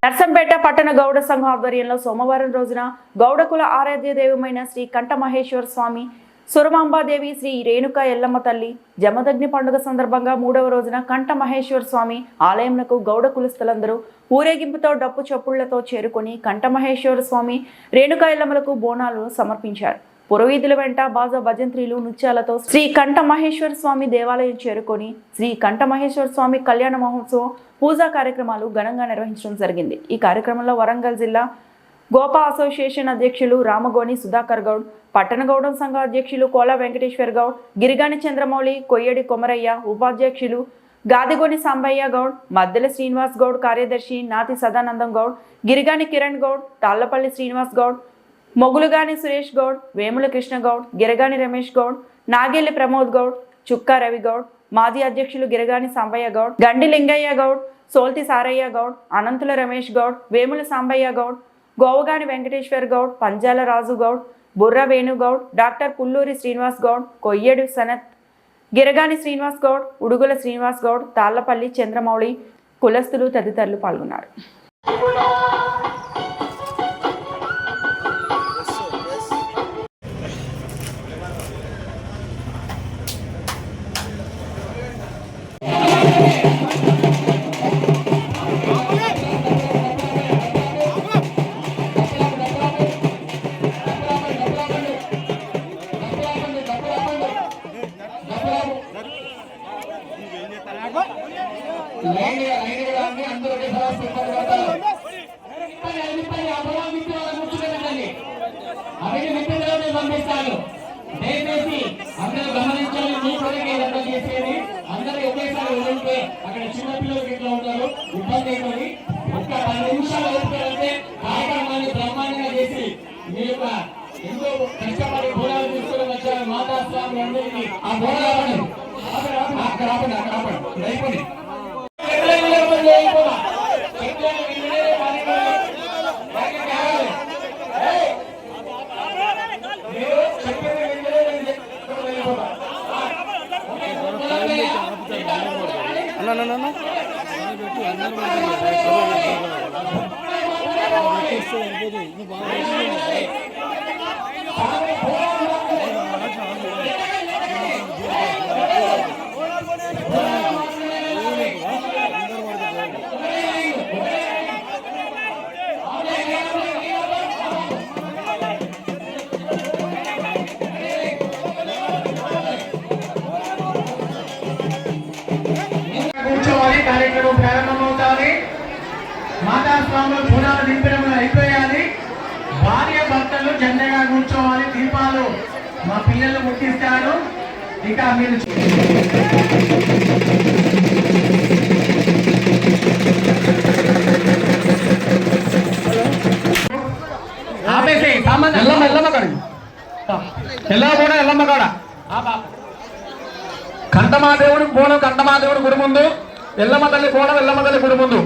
నర్సంపేట పట్టణ గౌడ సంఘం ఆధ్వర్యంలో సోమవారం రోజున గౌడకుల ఆరాధ్య దైవమైన శ్రీ కంఠమహేశ్వర స్వామి, సురమాంబాదేవి, శ్రీ రేణుకా ఎల్లమ్మ తల్లి జమదగ్ని పండుగ సందర్భంగా 3వ రోజున కంఠమహేశ్వర స్వామి ఆలయంకు గౌడ కులస్తులందరూ ఊరేగింపుతో డప్పు చప్పుళ్లతో చేరుకొని కంఠమహేశ్వర స్వామి, రేణుకా ఎల్లమ్మలకు బోనాలు సమర్పించారు. పురోహితుల వెంట బాజా భజంత్రీలు నృత్యాలతో శ్రీ కంఠమహేశ్వర స్వామి దేవాలయం చేరుకొని శ్రీ కంఠమహేశ్వర స్వామి కళ్యాణ మహోత్సవం పూజా కార్యక్రమాలు ఘనంగా నిర్వహించడం జరిగింది. ఈ కార్యక్రమంలో వరంగల్ జిల్లా గోపా అసోసియేషన్ అధ్యక్షులు రామగోని సుధాకర్ గౌడ్, పట్టణ గౌడం సంఘ అధ్యక్షులు కోలా వెంకటేశ్వర్ గౌడ్, గిరిగాని చంద్రమౌళి, కొయ్యడి కొమరయ్య, ఉపాధ్యక్షులు గాదిగోని సాంబయ్య గౌడ్, మద్దెల శ్రీనివాస్ గౌడ్, కార్యదర్శి నాతి సదానందం గౌడ్, గిరిగాని కిరణ్ గౌడ్, తాళ్లపల్లి శ్రీనివాస్ గౌడ్, మొగులుగాని సురేష్ గౌడ్, వేముల కృష్ణ గౌడ్, గిరగాని రమేష్ గౌడ్, నాగేళ్లి ప్రమోద్ గౌడ్, చుక్కా రవి గౌడ్, మాజీ అధ్యక్షులు గిరగాని సాంబయ్య గౌడ్, గండి లింగయ్య గౌడ్, సోల్తి సారయ్య గౌడ్, అనంతుల రమేష్ గౌడ్, వేముల సాంబయ్య గౌడ్, గోవగాని వెంకటేశ్వర్ గౌడ్, పంజాల రాజు గౌడ్, బుర్ర వేణుగౌడ్, డాక్టర్ పుల్లూరి శ్రీనివాస్ గౌడ్, కొయ్యేడు సనత్, గిరగాని శ్రీనివాస్ గౌడ్, ఉడుగుల శ్రీనివాస్ గౌడ్, తాళ్లపల్లి చంద్రమౌళి కులస్తులు తదితరులు పాల్గొన్నారు. దయచేసి అందరూ గమనించాలి. మీ కొరకే రద్దు చేసేది. అందరూ ఒకేసారి వదిలితే అక్కడ చిన్నపిల్లలు ఇట్లా ఉంటారు, ఇబ్బంది అవుతుంది. ఒక్క 10 నిమిషాలు వదిలితే కార్యక్రమాన్ని బ్రహ్మాండంగా చేసి మీ యొక్క ఎంతో కష్టపడి బోనాలు తీసుకుని వచ్చారు మాతా స్వామి అందరికీ ఆ బోనాలు అయిపోయి కార్యక్రమం ప్రారంభమవుతాయి. మాతా స్వాములు బోనాలు నింపడం అయిపోయాలి. భార్య భర్తలు జెండగా కూర్చోవాలి. దీపాలు మా పిల్లలు ముట్టిస్తారు. ఇక మీరు ఆపేసి ఎల్లమ్మ కాడ కంఠమాదేవుడు బోనం, కంఠమాదేవుడు గుడి ముందు, ఎల్లమ్మ తల్లి బోనం, ఎల్లమ్మ తల్లి గుడి ముందు.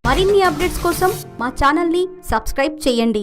మరిన్ని అప్డేట్స్ కోసం మా ఛానల్ని సబ్స్క్రైబ్ చేయండి.